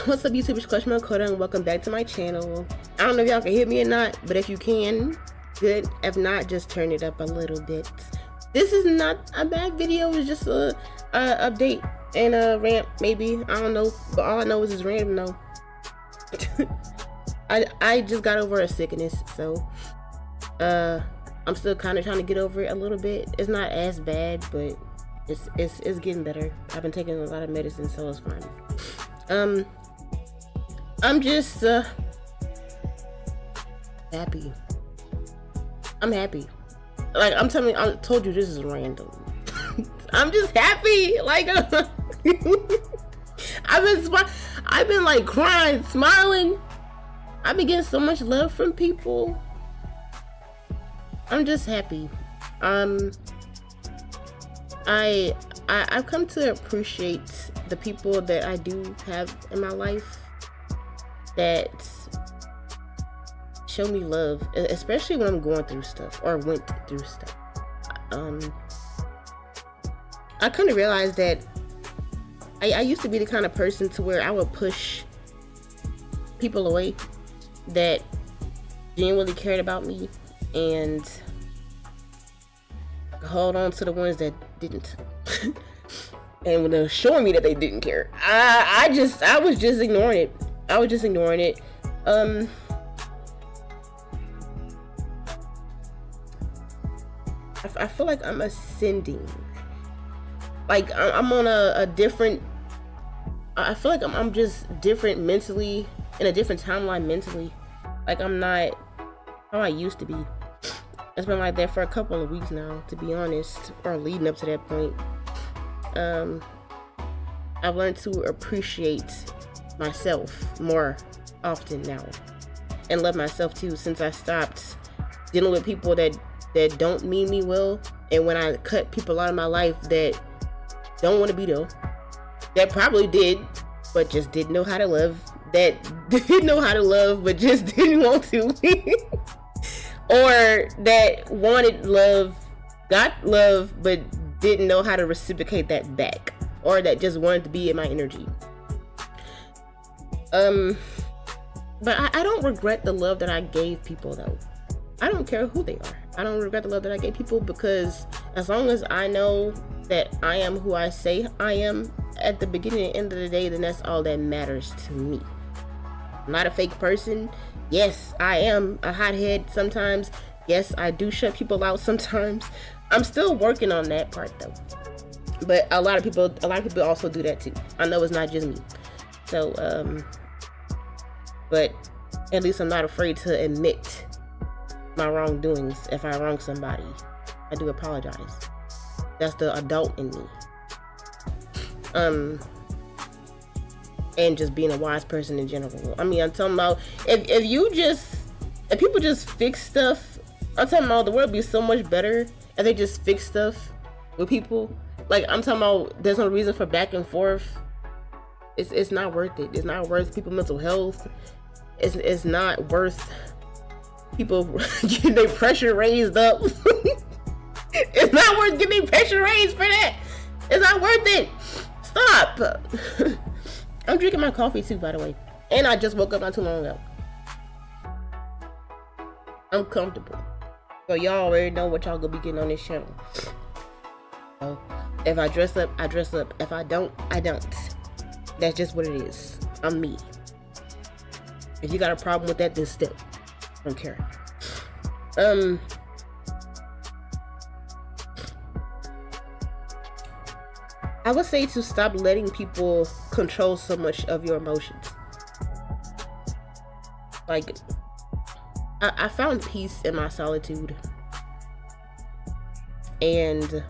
What's up, YouTube? It's Clutch Koda, and welcome back to my channel. I don't know if y'all can hear me or not, but if you can, good. If not, just turn it up a little bit. This is not a bad video. It's just a update and a rant, maybe. I don't know, but all I know is it's random though. I just got over a sickness, so I'm still kind of trying to get over it a little bit. It's not as bad, but it's getting better. I've been taking a lot of medicine, so it's fine. I'm just happy. I'm happy. Like I told you this is random. I'm just happy. Like I've been like crying, smiling. I've been getting so much love from people. I'm just happy. I've come to appreciate the people that I do have in my life that show me love, especially when I'm going through stuff or went through stuff. I kind of realized that I used to be the kind of person to where I would push people away that genuinely cared about me and hold on to the ones that didn't. And when they're showing me that they didn't care, I was just ignoring it. I feel like I'm ascending. Like I'm on a different. I feel like I'm just different mentally, in a different timeline mentally. Like I'm not how I used to be. It's been like that for a couple of weeks now, to be honest, or leading up to that point. I've learned to appreciate myself more often now, and love myself too, since I stopped dealing with people that don't mean me well, and when I cut people out of my life that don't want to be there, that probably did, but just didn't know how to love, that didn't know how to love, but just didn't want to. Or that wanted love, got love, but didn't know how to reciprocate that back, or that just wanted to be in my energy. But I don't regret the love that I gave people though. I don't care who they are. I don't regret the love that I gave people, because as long as I know that I am who I say I am at the beginning and end of the day, then that's all that matters to me. I'm not a fake person. Yes, I am a hothead sometimes. Yes, I do shut people out sometimes. I'm still working on that part though. But a lot of people also do that too. I know it's not just me. So, but at least I'm not afraid to admit my wrongdoings. If I wrong somebody, I do apologize. That's the adult in me. And just being a wise person in general. I mean, I'm talking about if people just fix stuff, I'm talking about the world would be so much better if they just fix stuff with people. Like I'm talking about, there's no reason for back and forth. It's not worth it. It's not worth people's mental health. It's not worth people getting their pressure raised up. It's not worth getting their pressure raised for that. It's not worth it. Stop. I'm drinking my coffee too, by the way, and I just woke up not too long ago. I'm comfortable, so y'all already know what y'all gonna be getting on this channel. So if I dress up, I dress up. If I don't, I don't. That's just what it is. I'm me. If you got a problem with that, then step. I don't care. I would say to stop letting people control so much of your emotions. Like, I found peace in my solitude. And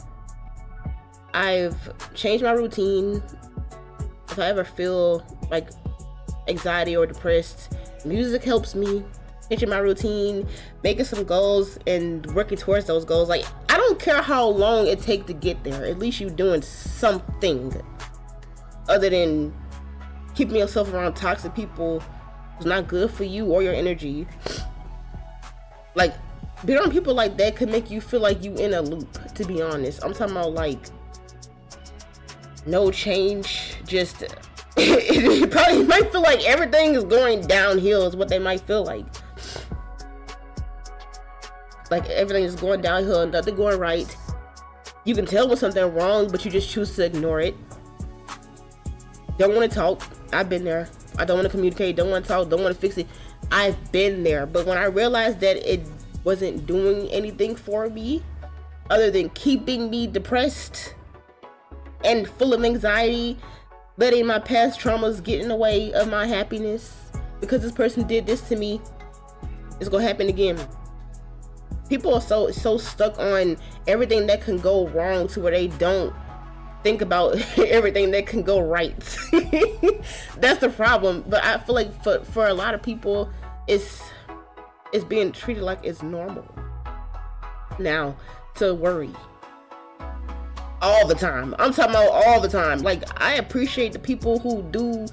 I've changed my routine. If I ever feel like anxiety or depressed, music helps me. Changing my routine, making some goals, and working towards those goals. Like, I don't care how long it takes to get there. At least you're doing something other than keeping yourself around toxic people who's not good for you or your energy. Like, being around people like that could make you feel like you in a loop, to be honest. I'm talking about like no change, just it probably might feel like everything is going downhill is what they might feel like everything is going downhill, nothing going right. You can tell when something wrong, but you just choose to ignore it. Don't want to talk. I've been there. I don't want to communicate, don't want to talk, don't want to fix it. I've been there. But when I realized that it wasn't doing anything for me other than keeping me depressed and full of anxiety, letting my past traumas get in the way of my happiness, because this person did this to me, it's gonna happen again. People are so stuck on everything that can go wrong to where they don't think about everything that can go right. That's the problem. But I feel like for a lot of people, it's being treated like it's normal now to worry all the time. I'm talking about all the time. Like, I appreciate the people who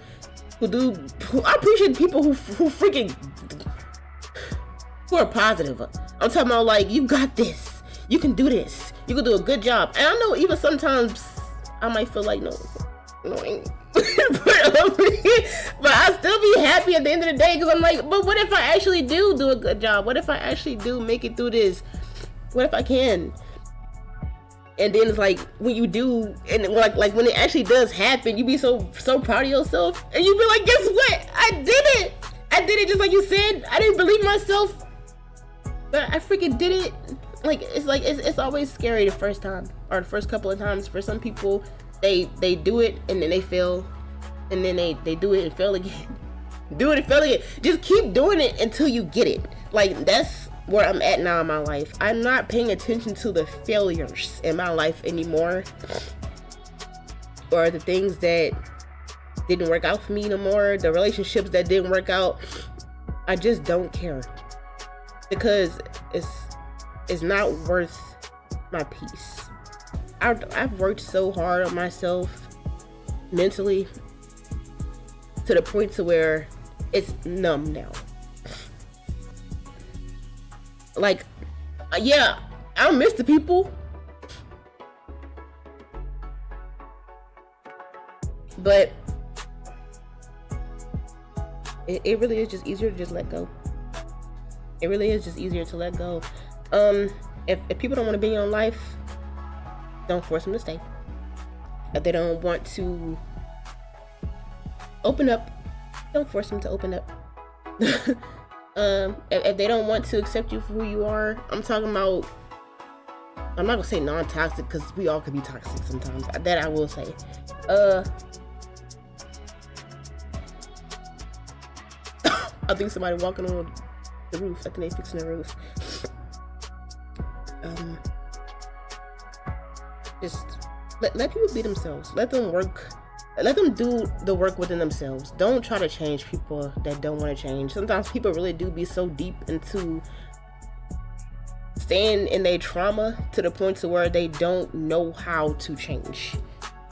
I appreciate people who freaking who are positive. I'm talking about, like, you got this, you can do this, you can do a good job. And I know even sometimes I might feel like no but I still be happy at the end of the day, because I'm like, but what if I actually do a good job? What if I actually do make it through this? What if I can? And then it's like, when you do, and like when it actually does happen, you be so proud of yourself, and you be like, guess what? I did it just like you said. I didn't believe myself, but I freaking did it. Like, it's always scary the first time, or the first couple of times. For some people, they do it and then they fail, and then they do it and fail again. Do it and fail again. Just keep doing it until you get it. Like, that's where I'm at now in my life. I'm not paying attention to the failures in my life anymore, or the things that didn't work out for me no more, the relationships that didn't work out. I just don't care, because it's not worth my peace. I've worked so hard on myself mentally to the point to where it's numb now. Like, yeah, I miss the people, but it really is just easier to just let go. It really is just easier to let go. If people don't want to be in your life, don't force them to stay. If they don't want to open up, don't force them to open up. If they don't want to accept you for who you are, I'm talking about, I'm not gonna say non-toxic, because we all could be toxic sometimes. That I will say. I think somebody walking on the roof. I think they fixing the roof. Just let people be themselves. Let them work. Let them do the work within themselves. Don't try to change people that don't want to change. Sometimes people really do be so deep into staying in their trauma to the point to where they don't know how to change,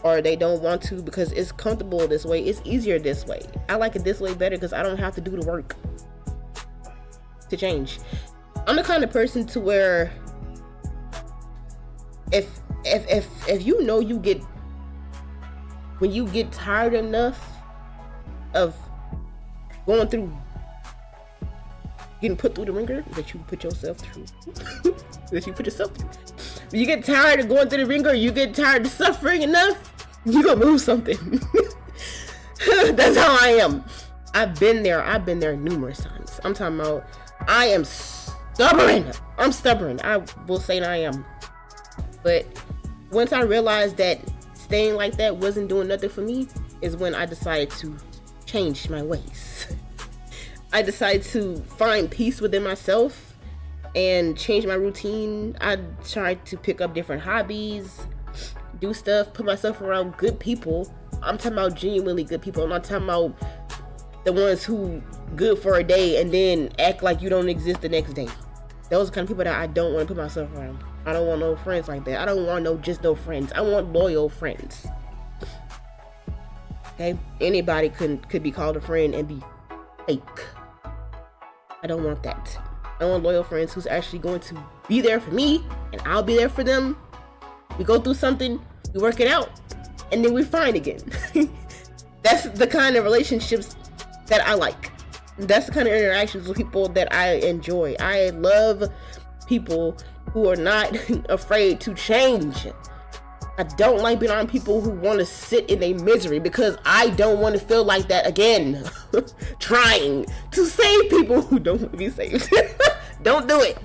or they don't want to because it's comfortable this way. It's easier this way. I like it this way better because I don't have to do the work to change. I'm the kind of person to where if you know when you get tired enough of going through, getting put through the ringer that you put yourself through, when you get tired of going through the ringer, you get tired of suffering enough, you gonna move something. That's how I am. I've been there numerous times. I'm talking about, I am stubborn. I'm stubborn. I will say that I am. But once I realized that staying like that wasn't doing nothing for me, is when I decided to change my ways. I decided to find peace within myself and change my routine. I tried to pick up different hobbies, do stuff, put myself around good people. I'm talking about genuinely good people. I'm not talking about the ones who good for a day and then act like you don't exist the next day. Those are the kind of people that I don't want to put myself around. I don't want no friends like that. I don't want no friends. I want loyal friends. Okay? Anybody could be called a friend and be fake. I don't want that. I want loyal friends who's actually going to be there for me, and I'll be there for them. We go through something, we work it out, and then we're fine again. That's the kind of relationships that I like. That's the kind of interactions with people that I enjoy. I love people who are not afraid to change. I don't like being around people who want to sit in their misery, because I don't want to feel like that again. Trying to save people who don't want to be saved. Don't do it.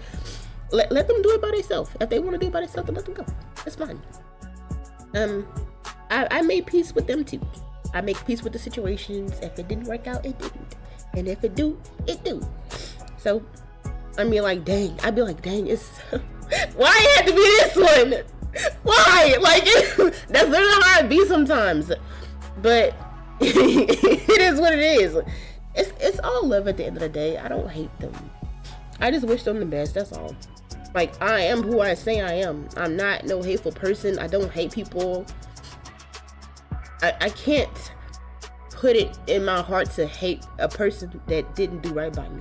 Let them do it by themselves. If they want to do it by themselves, then let them go. That's fine. I made peace with them too. I make peace with the situations. If it didn't work out, it didn't. And if it do, it do. So, I mean, like, dang. I'd be like, dang, it's... why it had to be this one? Why? Like, that's literally how it be sometimes. But, it is what it is. It's all love at the end of the day. I don't hate them. I just wish them the best, that's all. Like, I am who I say I am. I'm not no hateful person. I don't hate people. I can't put it in my heart to hate a person that didn't do right by me.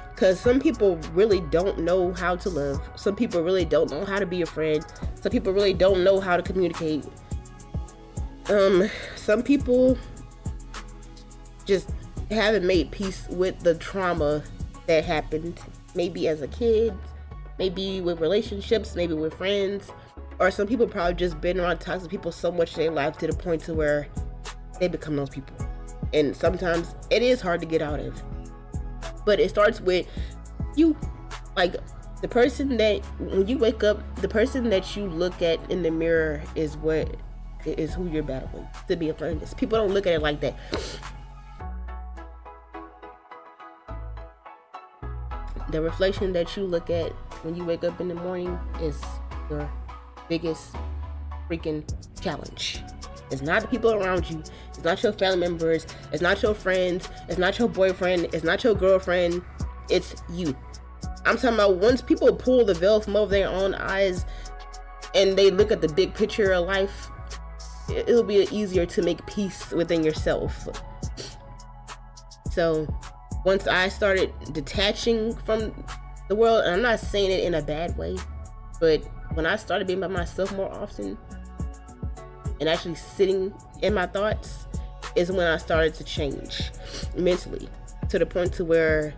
Because some people really don't know how to love. Some people really don't know how to be a friend. Some people really don't know how to communicate. Some people just haven't made peace with the trauma that happened. Maybe as a kid, maybe with relationships, maybe with friends. Or some people probably just been around toxic people so much in their life to the point to where they become those people. And sometimes it is hard to get out of. But it starts with you. Like, the person that, when you wake up, the person that you look at in the mirror is who you're battling, to be honest. People don't look at it like that. The reflection that you look at when you wake up in the morning is your biggest freaking challenge. It's not the people around you. It's not your family members. It's not your friends. It's not your boyfriend. It's not your girlfriend. It's you. I'm talking about once people pull the veil from over their own eyes and they look at the big picture of life, it'll be easier to make peace within yourself. So once I started detaching from the world, and I'm not saying it in a bad way, but when I started being by myself more often and actually sitting in my thoughts, is when I started to change mentally, to the point to where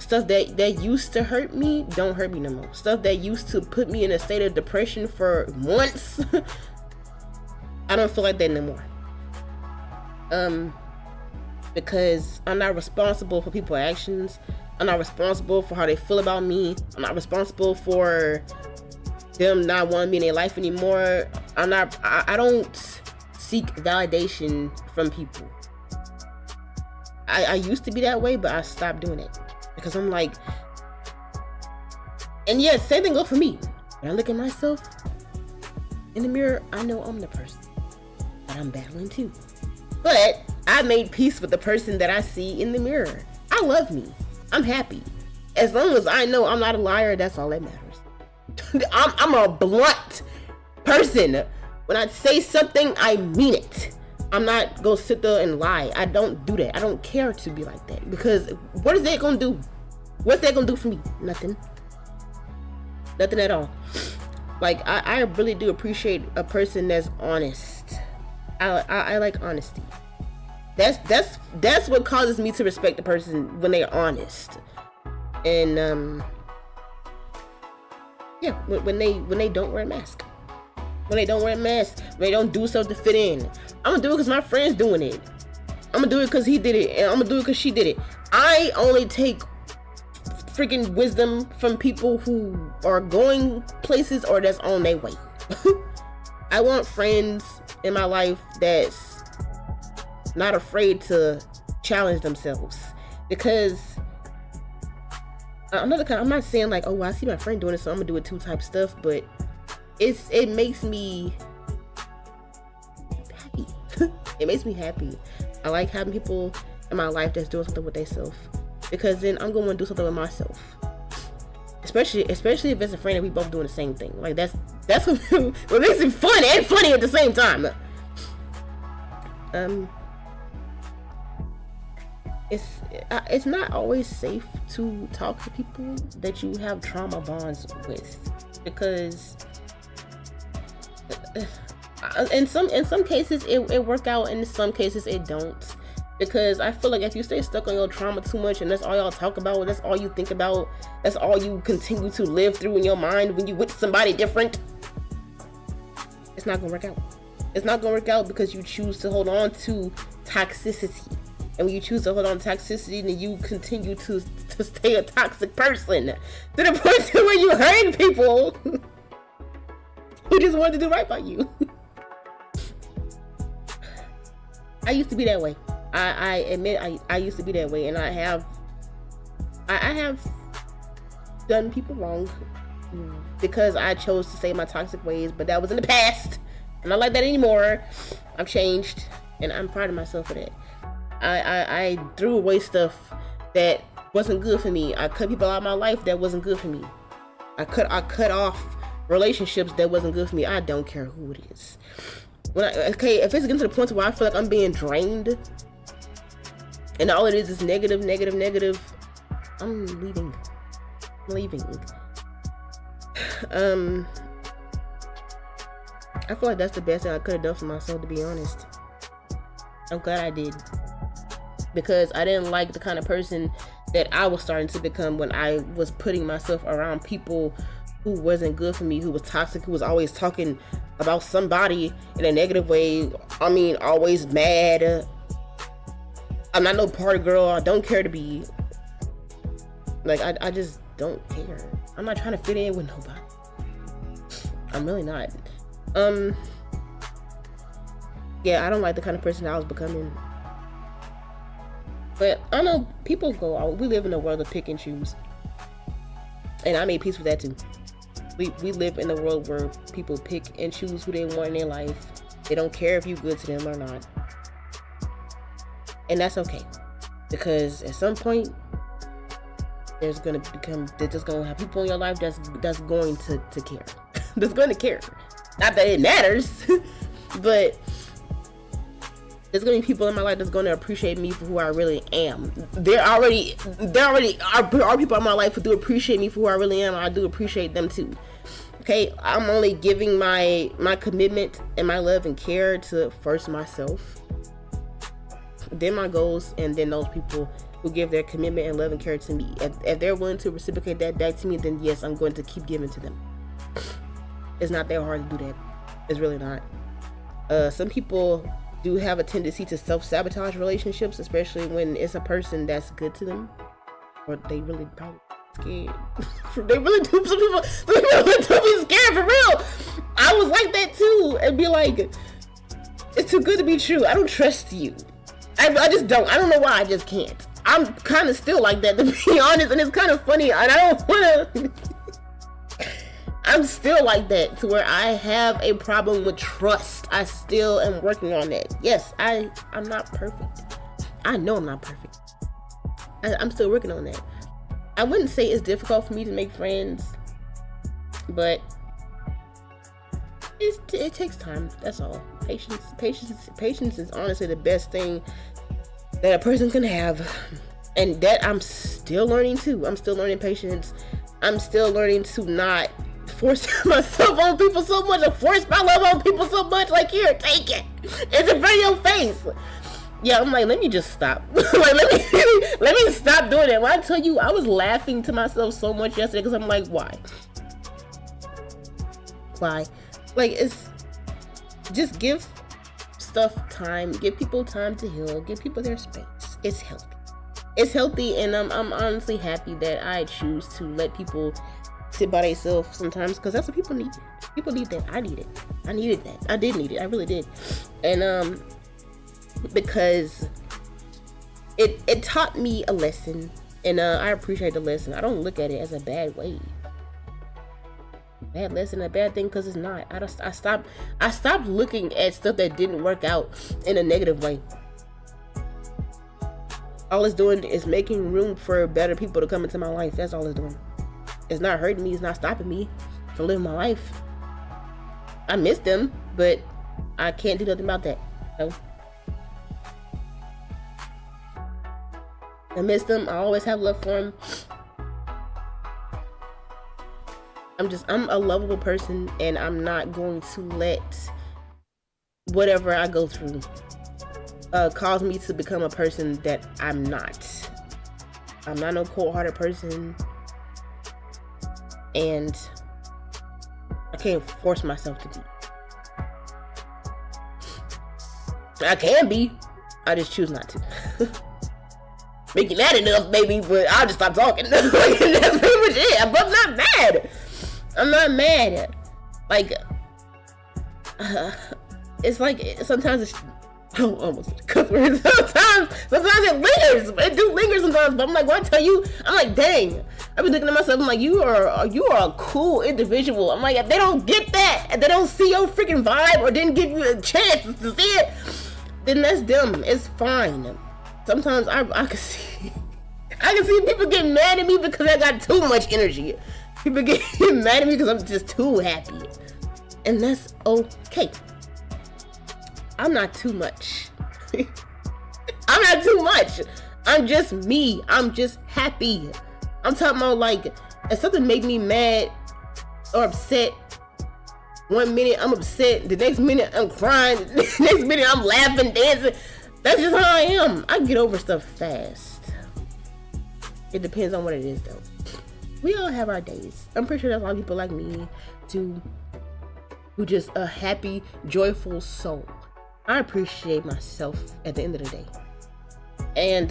stuff that used to hurt me don't hurt me no more. Stuff that used to put me in a state of depression for months, I don't feel like that no more. Because I'm not responsible for people's actions. I'm not responsible for how they feel about me. I'm not responsible for them not wanting me in their life anymore. I don't seek validation from people. I used to be that way, but I stopped doing it. Because I'm like, and yeah, same thing goes for me. When I look at myself in the mirror, I know I'm the person that I'm battling too. But I made peace with the person that I see in the mirror. I love me. I'm happy. As long as I know I'm not a liar, that's all that matters. I'm a blunt person. When I say something, I mean it. I'm not gonna sit there and lie. I don't do that. I don't care to be like that. Because what is that gonna do? What's that gonna do for me? Nothing. Nothing at all. Like, I really do appreciate a person that's honest. I like honesty. That's what causes me to respect the person, when they're honest. And yeah, when they don't wear a mask. When they don't wear a mask, when they don't do stuff to fit in. I'm gonna do it because my friend's doing it. I'm gonna do it because he did it, and I'm gonna do it because she did it. I only take freaking wisdom from people who are going places or that's on their way. I want friends in my life that's not afraid to challenge themselves, because I'm not saying like, oh, well, I see my friend doing it, so I'm gonna do it too type stuff, but it makes me happy. It makes me happy. I like having people in my life that's doing something with themselves, because then I'm going to do something with myself. Especially if it's a friend that we both doing the same thing. Like, that's what makes it fun and funny at the same time. It's not always safe to talk to people that you have trauma bonds with, because In some cases it work out, and in some cases it don't. Because I feel like if you stay stuck on your trauma too much and that's all y'all talk about, that's all you think about, that's all you continue to live through in your mind when you with somebody different, it's not gonna work out. It's not gonna work out because you choose to hold on to toxicity. And when you choose to hold on to toxicity, then you continue to stay a toxic person to the point to where you hurt people who just wanted to do right by you. I used to be that way. I admit I used to be that way, and I have done people wrong because I chose to say my toxic ways, but that was in the past. I'm not like that anymore. I've changed, and I'm proud of myself for that. I threw away stuff that wasn't good for me. I cut people out of my life that wasn't good for me. I cut off relationships that wasn't good for me. I don't care who it is. If it's getting to the point where I feel like I'm being drained, and all it is negative, I'm leaving. I feel like that's the best thing I could have done for myself, to be honest. I'm glad I did, because I didn't like the kind of person that I was starting to become when I was putting myself around people who wasn't good for me, who was toxic, who was always talking about somebody in a negative way. I mean, always mad. I'm not no party girl. I don't care to be. Like, I just don't care. I'm not trying to fit in with nobody. I'm really not. Yeah, I don't like the kind of person I was becoming. But I know people go out. We live in a world of pick and choose. And I made peace with that too. We live in a world where people pick and choose who they want in their life. They don't care if you're good to them or not. And that's okay. Because at some point, there's gonna have people in your life that's going to care. That's going to care. Not that it matters, but there's gonna be people in my life that's gonna appreciate me for who I really am. There already are people in my life who do appreciate me for who I really am. I do appreciate them too. Okay, I'm only giving my commitment and my love and care to first myself, then my goals, and then those people who give their commitment and love and care to me. If they're willing to reciprocate that back to me, then yes, I'm going to keep giving to them. It's not that hard to do that. It's really not. Some people do have a tendency to self-sabotage relationships, especially when it's a person that's good to them, or they really probably scared. They really do. Some people really do be scared for real. I was like that too, and be like, it's too good to be true. I don't trust you. I just don't. I don't know why. I just can't. I'm kind of still like that, to be honest, and it's kind of funny, and I don't want to. I'm still like that, to where I have a problem with trust. I still am working on that. Yes, I'm not perfect. I know I'm not perfect. I'm still working on that. I wouldn't say it's difficult for me to make friends, but it takes time. That's all. Patience is honestly the best thing that a person can have, and that I'm still learning too. I'm still learning patience. I'm still learning to not force myself on people so much, or force my love on people so much. Like, here, take it. It's in front of your face. Yeah, I'm like, let me just stop. Like, let me stop doing it. When I tell you, I was laughing to myself so much yesterday, because I'm like, why? Like, it's just give stuff time. Give people time to heal. Give people their space. It's healthy. It's healthy, and I'm honestly happy that I choose to let people sit by themselves sometimes, because that's what people need. People need that. I need it. I needed that. I did need it. I really did. And because it taught me a lesson, and I appreciate the lesson. I don't look at it as a bad way. Bad lesson, a bad thing, because it's not. I stopped looking at stuff that didn't work out in a negative way. All it's doing is making room for better people to come into my life. That's all it's doing. It's not hurting me. It's not stopping me from living my life. I miss them, but I can't do nothing about that. No. I miss them. I always have love for them. I'm a lovable person, and I'm not going to let whatever I go through caused me to become a person that I'm not. I'm not no cold-hearted person, and I can't force myself to be. I can be, I just choose not to. Make you mad enough, baby, but I'll just stop talking. That's pretty much it. But I'm not mad. I'm not mad. Like, it's like sometimes it's almost sometimes it lingers. It do linger sometimes. But I'm like, when I tell you, I'm like, dang. I've been looking at myself. I'm like, you are a cool individual. I'm like, if they don't get that, if they don't see your freaking vibe, or didn't give you a chance to see it, then that's them. It's fine. Sometimes I can see people get mad at me because I got too much energy. People get mad at me because I'm just too happy, and that's okay. I'm not too much. I'm not too much. I'm just me. I'm just happy. I'm talking about, like, if something make me mad or upset, 1 minute I'm upset, the next minute I'm crying, the next minute I'm laughing, dancing. That's just how I am. I get over stuff fast. It depends on what it is, though. We all have our days. I'm pretty sure there's a lot of people like me too, who just a happy, joyful soul. I appreciate myself at the end of the day. And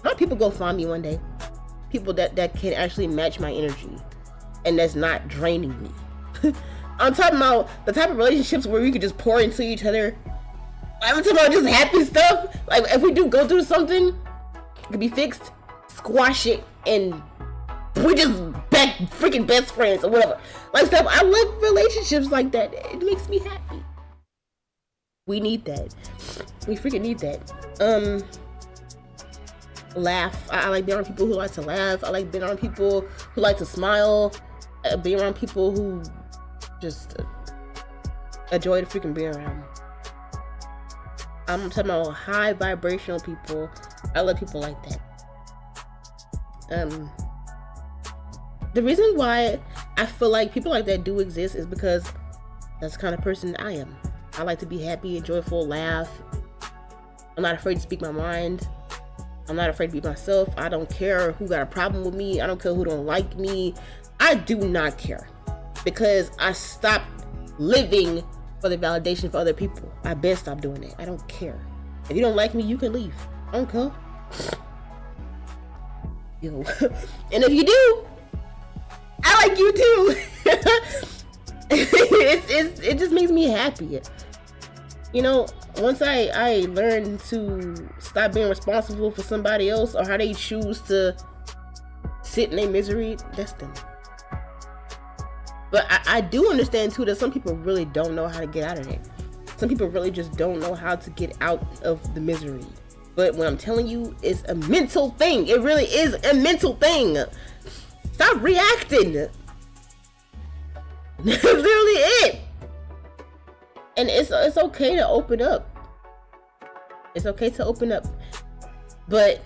my people go find me one day. People that can actually match my energy and that's not draining me. I'm talking about the type of relationships where we could just pour into each other. I'm talking about just happy stuff. Like, if we do go through something, it could be fixed, squash it, and we just back freaking best friends or whatever. Like stuff. I love relationships like that. It makes me happy. We need that. We freaking need that. Laugh. I like being around people who like to laugh. I like being around people who like to smile. Being around people who just a joy to freaking be around. I'm talking about high vibrational people. I love people like that. The reason why I feel like people like that do exist is because that's the kind of person I am. I like to be happy and joyful, laugh. I'm not afraid to speak my mind. I'm not afraid to be myself. I don't care who got a problem with me. I don't care who don't like me. I do not care, because I stopped living for the validation for other people. I best stop doing that. I don't care. If you don't like me, you can leave. I don't care. Yo. And if you do, I like you too. It just makes me happy. You know, once I learned to stop being responsible for somebody else or how they choose to sit in their misery, that's them. But I do understand too that some people really don't know how to get out of it. Some people really just don't know how to get out of the misery. But what I'm telling you is a mental thing. It really is a mental thing. Stop reacting. That's literally it. And it's okay to open up. It's okay to open up. But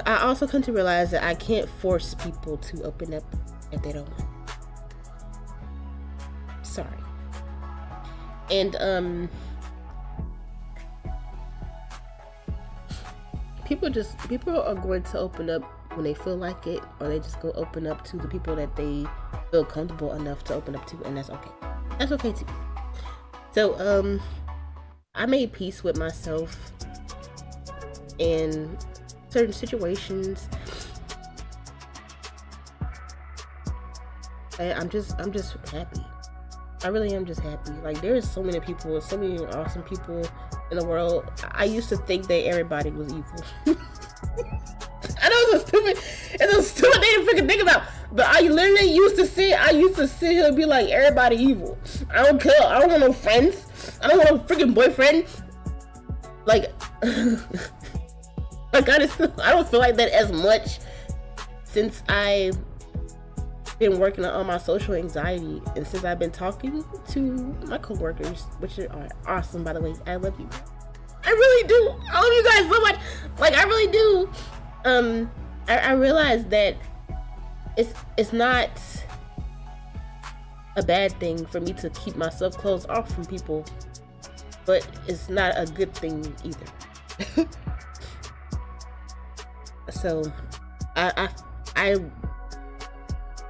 I also come to realize that I can't force people to open up if they don't want. Sorry. And people are going to open up when they feel like it, or they just go open up to the people that they feel comfortable enough to open up to, and that's okay. That's okay too. So I made peace with myself in certain situations. And I'm just happy. I really am just happy. Like, there's so many people, so many awesome people in the world. I used to think that everybody was evil. I know it's a stupid thing to freaking think about. But I literally used to sit here and be like, everybody evil. I don't care. I don't want no friends. I don't want no freaking boyfriend. Like, like I don't feel like that as much since I've been working on my social anxiety, and since I've been talking to my coworkers, which are awesome, by the way. I love you. I really do. I love you guys so much. Like, I really do. I realized that it's not a bad thing for me to keep myself closed off from people, but it's not a good thing either. So I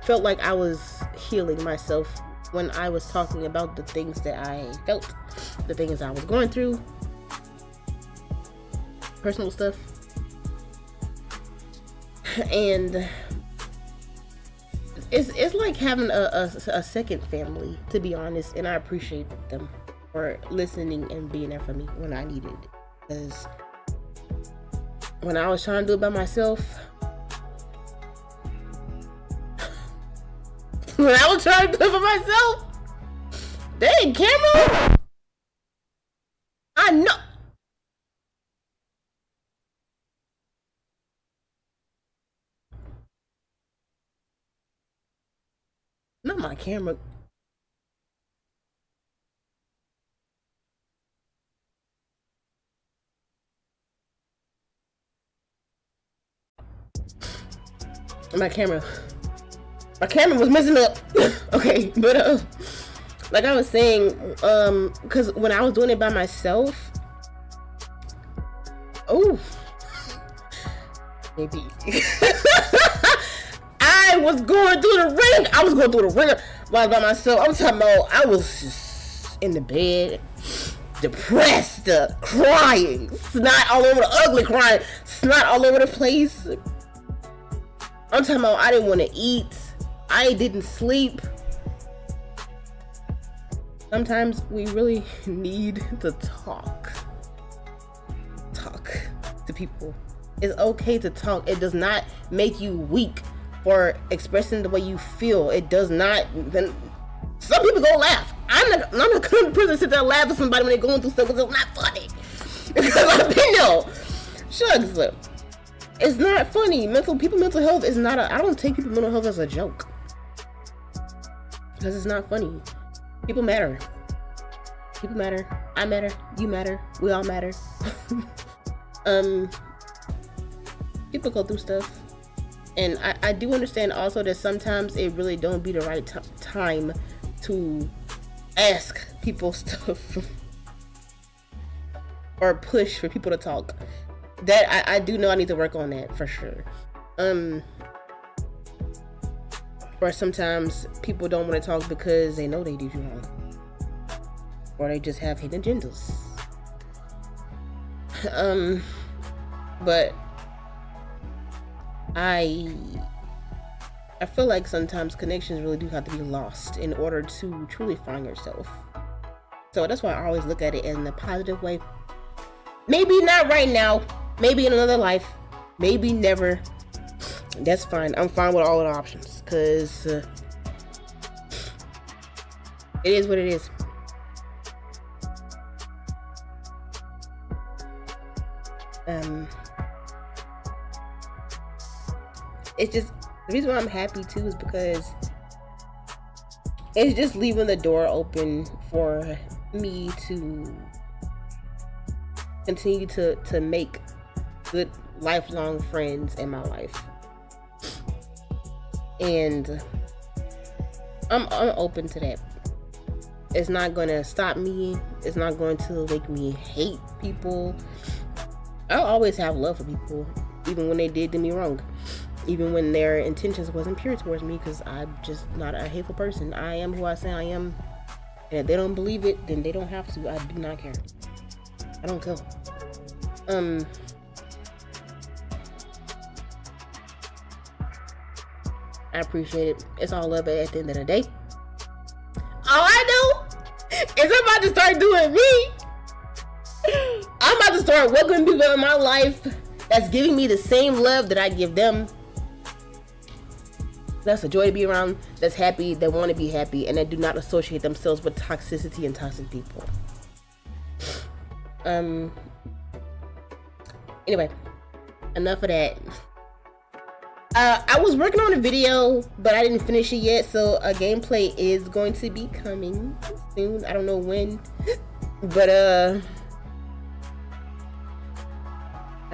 felt like I was healing myself when I was talking about the things that I felt, the things I was going through, personal stuff. And it's like having a second family, to be honest, and I appreciate them for listening and being there for me when I needed it. Because when I was trying to do it by myself, when I was trying to do it by myself, dang, camera, I know. Not my camera. My camera was messing up. Okay, but like I was saying, because when I was doing it by myself, oh, maybe I was going through the ring. I was going through the ringer while by myself. I'm talking about I was just in the bed, depressed, crying, snot all over the ugly, crying, snot all over the place. I'm talking about I didn't want to eat. I didn't sleep. Sometimes we really need to talk to people. It's okay to talk. It does not make you weak for expressing the way you feel. It does not. Then some people go laugh. I'm not the kind of person to sit there and laugh at somebody when they're going through stuff because it's not funny. Because I've been there. Shucks. It's not funny. Mental health is not I don't take people's mental health as a joke. Because it's not funny. People matter. People matter. I matter. You matter. We all matter. People go through stuff. And I do understand also that sometimes it really don't be the right time to ask people stuff or push for people to talk. That I do know I need to work on that for sure. Or sometimes people don't want to talk because they know they did you wrong, or they just have hidden agendas. But I feel like sometimes connections really do have to be lost in order to truly find yourself. So that's why I always look at it in a positive way. Maybe not right now. Maybe in another life. Maybe never. That's fine. I'm fine with all of the options. Because it is what it is. It's just, the reason why I'm happy too is because it's just leaving the door open for me to continue to make good lifelong friends in my life. And I'm open to that. It's not going to stop me. It's not going to make me hate people. I'll always have love for people, even when they did me wrong. Even when their intentions wasn't pure towards me, because I'm just not a hateful person. I am who I say I am. And if they don't believe it, then they don't have to. I do not care. I don't care. I appreciate it. It's all love at the end of the day. All I know is I'm about to start doing me. I'm about to start welcoming people in my life that's giving me the same love that I give them. That's a joy to be around, that's happy, that want to be happy, and that do not associate themselves with toxicity and toxic people. Anyway, enough of that. I was working on a video, but I didn't finish it yet, so a gameplay is going to be coming soon. I don't know when, but I'm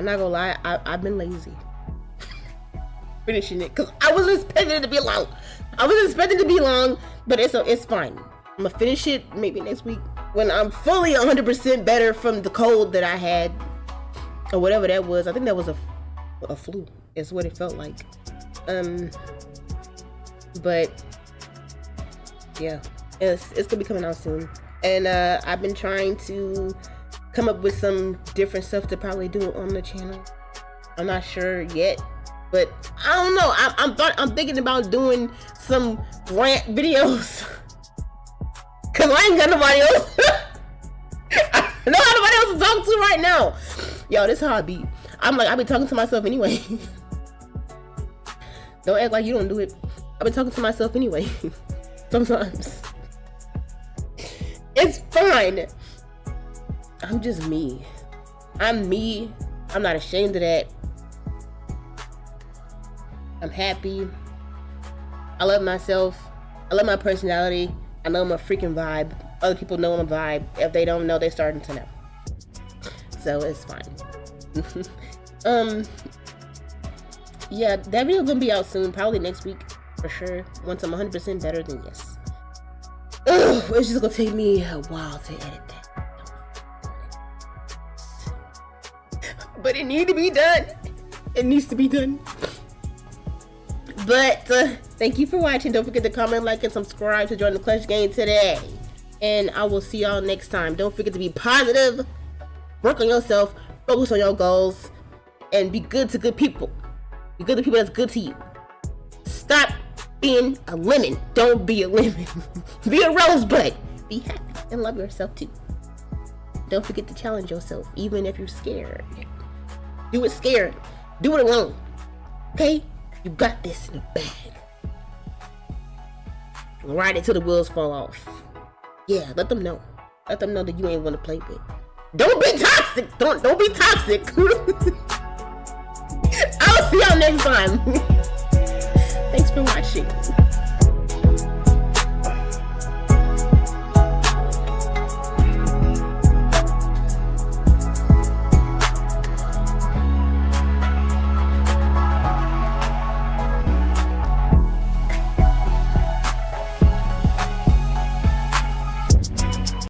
not gonna lie, I've been lazy finishing it because I wasn't expecting it to be long. But it's fine. I'm gonna finish it maybe next week when I'm fully 100% better from the cold that I had or whatever that was. I think that was a flu. It's what it felt like. But yeah, it's gonna be coming out soon. And I've been trying to come up with some different stuff to probably do on the channel. I'm not sure yet, but I don't know. I'm thinking about doing some rant videos. Cause I ain't got nobody else. I don't have nobody else to talk to right now. Yo, this is how I be. I be talking to myself anyway. Don't act like you don't do it. I've been talking to myself anyway. Sometimes. It's fine. I'm just me. I'm me. I'm not ashamed of that. I'm happy. I love myself. I love my personality. I know I'm a freaking vibe. Other people know I'm a vibe. If they don't know, they're starting to know. So it's fine. Yeah, that video gonna be out soon, probably next week for sure. Once I'm 100% better, then yes. Ugh, it's just gonna take me a while to edit that. But it needs to be done. It needs to be done. But thank you for watching. Don't forget to comment, like, and subscribe to join the Clutch Game today. And I will see y'all next time. Don't forget to be positive, work on yourself, focus on your goals, and be good to good people. Be good to people that's good to you. Stop being a lemon. Don't be a lemon. Be a rosebud. Be happy and love yourself too. Don't forget to challenge yourself, even if you're scared. Do it scared. Do it alone. Okay? You got this in the bag. Ride it till the wheels fall off. Yeah, let them know. Let them know that you ain't want to play with. Don't be toxic. Don't be toxic. I'll see y'all next time. Thanks for watching.